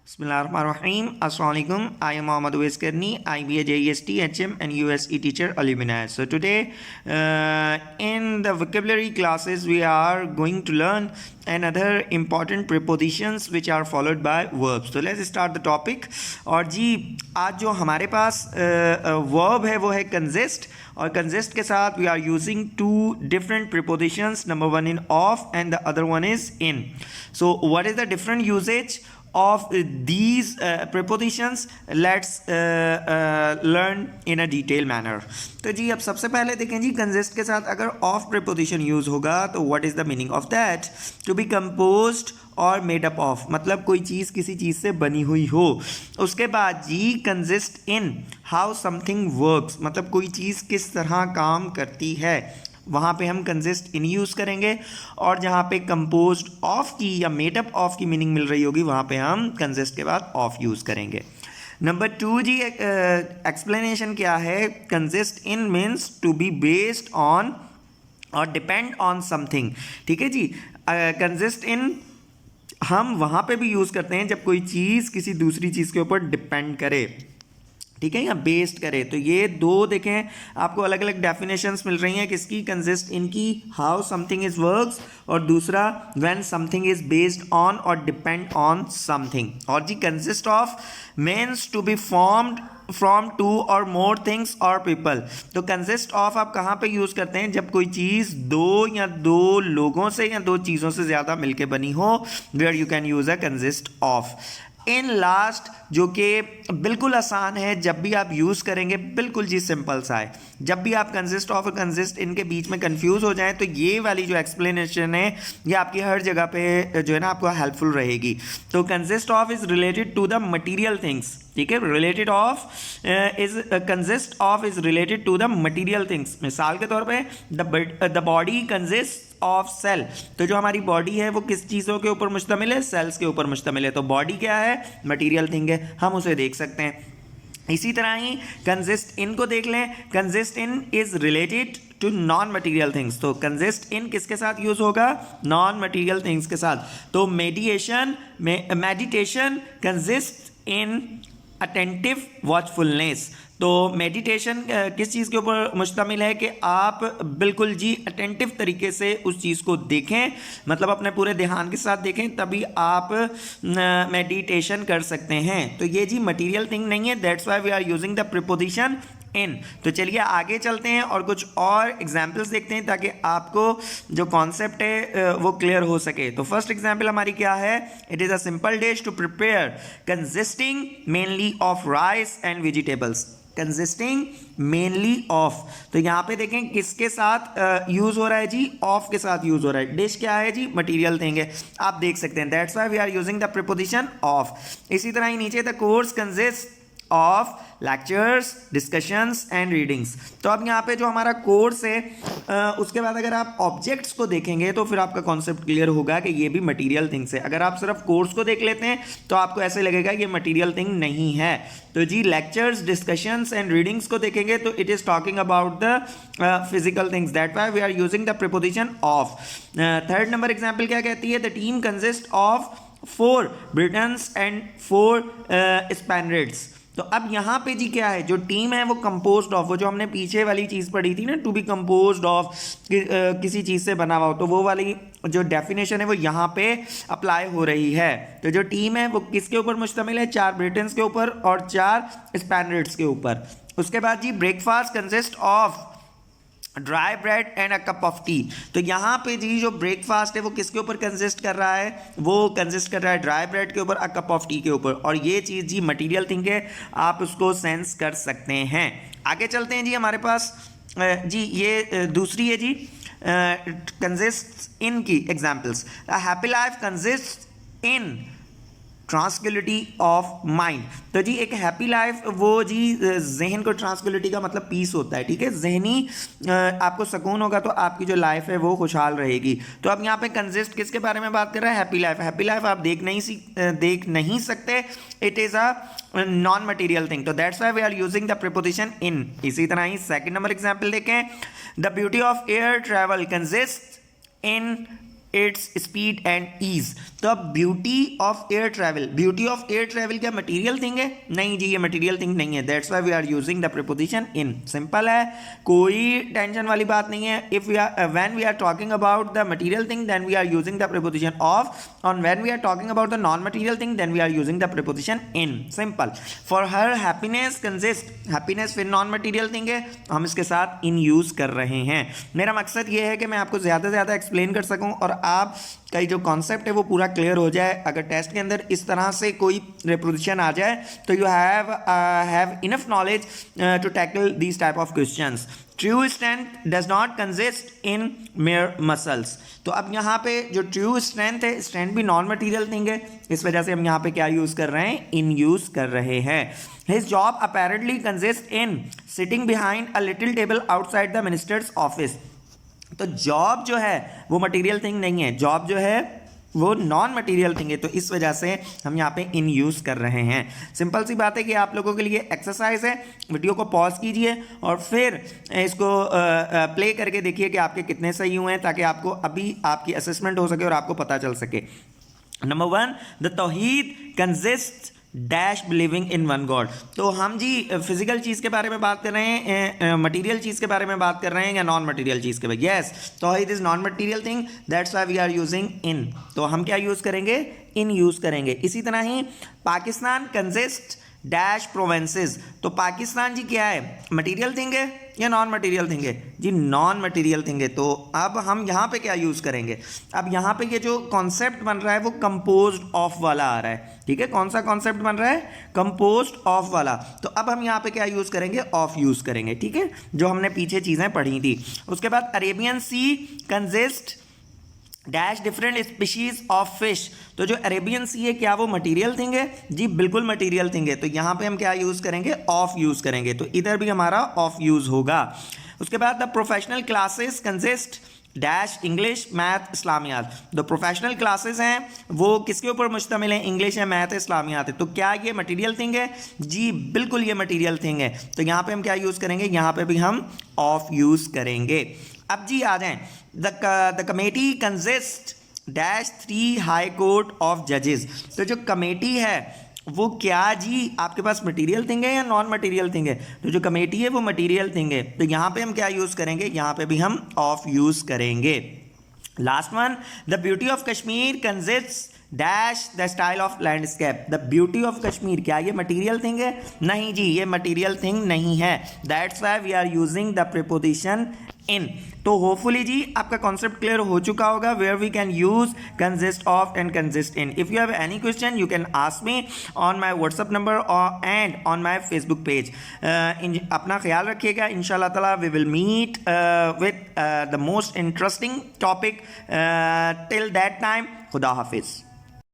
Bismillahirrahmanirrahim. Assalamualaikum. I am Mohammad Uwais Karni. I be a JEST, HM and USE teacher alumni. So today in the vocabulary classes we are going to learn another important prepositions which are followed by verbs. So let's start the topic. और जी आज जो हमारे पास verb है वो है consist और consist के साथ we are using two different prepositions. Number one in of and the other one is in. So what is the different usage of these prepositions? Let's learn in a detailed manner. तो जी अब सबसे पहले देखें जी consist के साथ अगर of preposition use होगा तो what is the meaning of that? To be composed और made up of, मतलब कोई चीज़ किसी चीज़ से बनी हुई हो. उसके बाद जी consist in how something works, मतलब कोई चीज़ किस तरह काम करती है, वहाँ पे हम कंजिस्ट इन यूज़ करेंगे. और जहाँ पे कंपोज्ड ऑफ की या मेडअप ऑफ की मीनिंग मिल रही होगी वहाँ पे हम कंजिस्ट के बाद ऑफ यूज़ करेंगे. नंबर टू जी एक्सप्लेनेशन क्या है. Consist in means to be based on और डिपेंड ऑन समथिंग. ठीक है जी. कंजिस्ट इन हम वहाँ पे भी यूज़ करते हैं जब कोई चीज़ किसी दूसरी चीज़ के ऊपर डिपेंड करे, ठीक है, या बेस्ड करे. तो ये दो देखें आपको अलग अलग डेफिनेशंस मिल रही हैं किसकी, कंजिस्ट इनकी, हाउ समथिंग इज वर्क्स, और दूसरा when something is based on और डिपेंड ऑन समथिंग. और जी consist of means to be formed from two और मोर थिंग्स और पीपल. तो कंजिस्ट ऑफ आप कहाँ पे यूज़ करते हैं, जब कोई चीज़ दो या दो लोगों से या दो चीज़ों से ज़्यादा मिलके बनी हो, where you can use a consist of. In last जो कि बिल्कुल आसान है, जब भी आप यूज़ करेंगे बिल्कुल जी सिंपल सा है. जब भी आप कंजिस्ट ऑफ और कंजिस्ट इनके बीच में कंफ्यूज हो जाएं तो ये वाली जो एक्सप्लेनेशन है ये आपकी हर जगह पे जो है ना आपको हेल्पफुल रहेगी. तो consist of is related to the material things. ठीक है, related of is consist of is related to the material things. मिसाल के तौर पे the body consist of cell. तो जो हमारी बॉडी है वो किस चीज़ों के ऊपर मुश्तमिल है, सेल्स के ऊपर मुश्तमिल है. तो बॉडी क्या है, मटीरियल थिंग है, हम उसे देख सकते हैं. इसी तरह ही कंजिस्ट इन को देख लें. Consist in is related to non material things. तो कंजिस्ट इन किसके साथ यूज होगा, नॉन मटीरियल थिंग्स के साथ. तो मेडिटेशन कंजिस्ट इन अटेंटिव वॉचफुलनेस. तो मेडिटेशन किस चीज़ के ऊपर मुश्तमिल है कि आप बिल्कुल जी अटेंटिव तरीके से उस चीज़ को देखें, मतलब अपने पूरे ध्यान के साथ देखें, तभी आप मेडिटेशन कर सकते हैं. तो ये जी मटेरियल थिंग नहीं है, that's why we are using the preposition in. तो चलिए आगे चलते हैं और कुछ और एग्जाम्पल्स देखते हैं ताकि आपको जो कॉन्सेप्ट है वो क्लियर हो सके. तो फर्स्ट एग्जाम्पल हमारी क्या है, it is a simple dish to prepare consisting mainly of rice and vegetables. Consisting mainly of, तो यहाँ पे देखें किसके साथ यूज़ हो रहा है जी, ऑफ के साथ यूज़ हो रहा है. डिश क्या है जी, मटेरियल थिंग है, आप देख सकते हैं. That's why we are using the preposition of. इसी तरह ही नीचे the course consist of lectures, discussions and readings. तो अब यहाँ पे जो हमारा कोर्स है उसके बाद अगर आप ऑब्जेक्ट्स को देखेंगे तो फिर आपका कॉन्सेप्ट क्लियर होगा कि ये भी मटेरियल थिंग्स है. अगर आप सिर्फ कोर्स को देख लेते हैं तो आपको ऐसे लगेगा ये मटेरियल थिंग नहीं है. तो जी लेक्चर्स, डिस्कशंस एंड रीडिंग्स को देखेंगे तो it is talking about the physical things. That why we are using the preposition of. Third number example क्या कहती है, the team consist of 4 Britons and 4 Spaniards. तो अब यहाँ पे जी क्या है, जो टीम है वो कंपोज्ड ऑफ, वो जो हमने पीछे वाली चीज़ पढ़ी थी ना, टू बी कंपोज्ड ऑफ किसी चीज़ से बना हुआ हो, तो वो वाली जो डेफिनेशन है वो यहाँ पे अप्लाई हो रही है. तो जो टीम है वो किसके ऊपर मुश्तमिल है, 4 ब्रिटेन्स के ऊपर और 4 स्पैनरेड्स के ऊपर. उसके बाद जी breakfast consist of dry bread and a cup of tea. तो यहाँ पे जी जो ब्रेकफास्ट है वो किसके ऊपर कंसिस्ट कर रहा है, वो कंसिस्ट कर रहा है ड्राई ब्रेड के ऊपर, अ कप ऑफ टी के ऊपर. और ये चीज़ जी मटेरियल थिंग है, आप उसको सेंस कर सकते हैं. आगे चलते हैं जी हमारे पास जी ये दूसरी है जी कंसिस्ट इन की examples. Happy life consist in tranquillity of mind. तो जी एक हैप्पी लाइफ वो जी जहन को, ट्रांसक्विलिटी का मतलब पीस होता है, ठीक है, जहनी आपको सुकून होगा तो आपकी जो लाइफ है वो खुशहाल रहेगी. तो अब यहाँ पे कंजिस्ट किसके बारे में बात कर रहा है, हैप्पी लाइफ. हैप्पी लाइफ आप देख नहीं सकते, it is a non material thing. तो that's why we are using the preposition in. इसी तरह ही सेकंड नंबर एग्जांपल देखें, the beauty of air travel consist in its speed and ease. तो अब beauty of air travel, beauty of air travel क्या material thing है? नहीं जी, ये मटीरियल थिंग नहीं है। That's why we are using the preposition in. Simple है, कोई टेंशन वाली बात नहीं है। If we are when we are talking about the material thing then we are using the preposition of, और when we are talking about the non material thing then we are using the preposition in. Simple. For her happiness consist, happiness फिर non material thing है, हम इसके साथ in use कर रहे हैं। मेरा मकसद ये है कि मैं आपको ज़्यादा से ज़्यादा एक्सप्लेन कर सकूं और आप का जो कॉन्सेप्ट है वो पूरा क्लियर हो जाए। अगर टेस्ट के अंदर इस तरह से कोई रिपोजिशन आ जाए तो you have enough knowledge to tackle these type of questions. True strength does not consist in mere muscles. तो अब यहाँ पे जो ट्रू स्ट्रेंथ है, स्ट्रेंथ भी नॉन मटीरियल थिंग है, इस वजह से हम यहाँ पे क्या यूज कर रहे हैं? इन यूज कर रहे हैं। His job apparently consist in sitting behind a little table outside the minister's office. तो जॉब जो है वो मटेरियल थिंग नहीं है, जॉब जो है वो नॉन मटेरियल थिंग है, तो इस वजह से हम यहाँ पे इन यूज़ कर रहे हैं। सिंपल सी बात है कि आप लोगों के लिए एक्सरसाइज है, वीडियो को पॉज कीजिए और फिर इसको प्ले करके देखिए कि आपके कितने सही हुए हैं, ताकि आपको अभी आपकी असेसमेंट हो सके और आपको पता चल सके। नंबर 1, द तौहीद consist dash believing in one God. तो हम जी फिजिकल चीज़ के बारे में बात कर रहे हैं, मटेरियल चीज़ के बारे में बात कर रहे हैं या नॉन मटेरियल चीज़ के बारे में? यस, तौहीद is non material thing, that's why we are using in. तो हम क्या यूज़ करेंगे? इन यूज़ करेंगे। इसी तरह ही पाकिस्तान कंसिस्ट डैश प्रोविंसेस। तो पाकिस्तान जी क्या है? मटेरियल थिंग है या नॉन मटेरियल थिंग है? जी नॉन मटेरियल थिंग है। तो अब हम यहाँ पे क्या यूज़ करेंगे? अब यहाँ पे ये जो कॉन्सेप्ट बन रहा है वो कंपोज्ड ऑफ वाला आ रहा है, ठीक है? कौन सा कॉन्सेप्ट बन रहा है? कंपोज्ड ऑफ वाला। तो अब हम यहाँ पे क्या यूज़ करेंगे? ऑफ यूज़ करेंगे, ठीक है? जो हमने पीछे चीज़ें पढ़ी थी। उसके बाद Arabian Sea consist dash different species of fish. तो जो अरेबियन सी है क्या वो मटेरियल थिंग है? जी बिल्कुल मटेरियल थिंग है। तो यहाँ पे हम क्या यूज़ करेंगे? ऑफ यूज़ करेंगे। तो इधर भी हमारा ऑफ यूज़ होगा। उसके बाद the professional classes consist dash English math इस्लामियात। जो प्रोफेशनल क्लासेस हैं वो किसके ऊपर मुश्तमिल हैं? इंग्लिश है, मैथ है, इस्लामियात है। तो क्या ये मटेरियल थिंग है? जी बिल्कुल ये मटेरियल थिंग है। तो यहाँ पे हम क्या यूज़ करेंगे? यहाँ पे भी हम ऑफ यूज़ करेंगे। अब जी आ जाएं, the committee consist dash 3 high court of जजेस। तो जो कमेटी है वो क्या जी आपके पास मटेरियल थिंग है या नॉन मटेरियल थिंग है? तो जो कमेटी है वो मटेरियल थिंग है। तो यहाँ पे हम क्या यूज़ करेंगे? यहाँ पे भी हम ऑफ यूज़ करेंगे। Last one, the beauty of Kashmir consist dash the style of landscape. The beauty of Kashmir क्या ये मटेरियल थिंग है? नहीं जी, ये मटेरियल थिंग नहीं है। That's why we are using the preposition in. तो होपफुली जी आपका कॉन्सेप्ट क्लियर हो चुका होगा, where we can use consist of and consist in. If you have any question you can ask me on my WhatsApp number and on my Facebook page. अपना ख्याल रखिएगा। इंशाल्लाह ताला we will meet with the most interesting topic. Till that time, खुदा हाफिज़।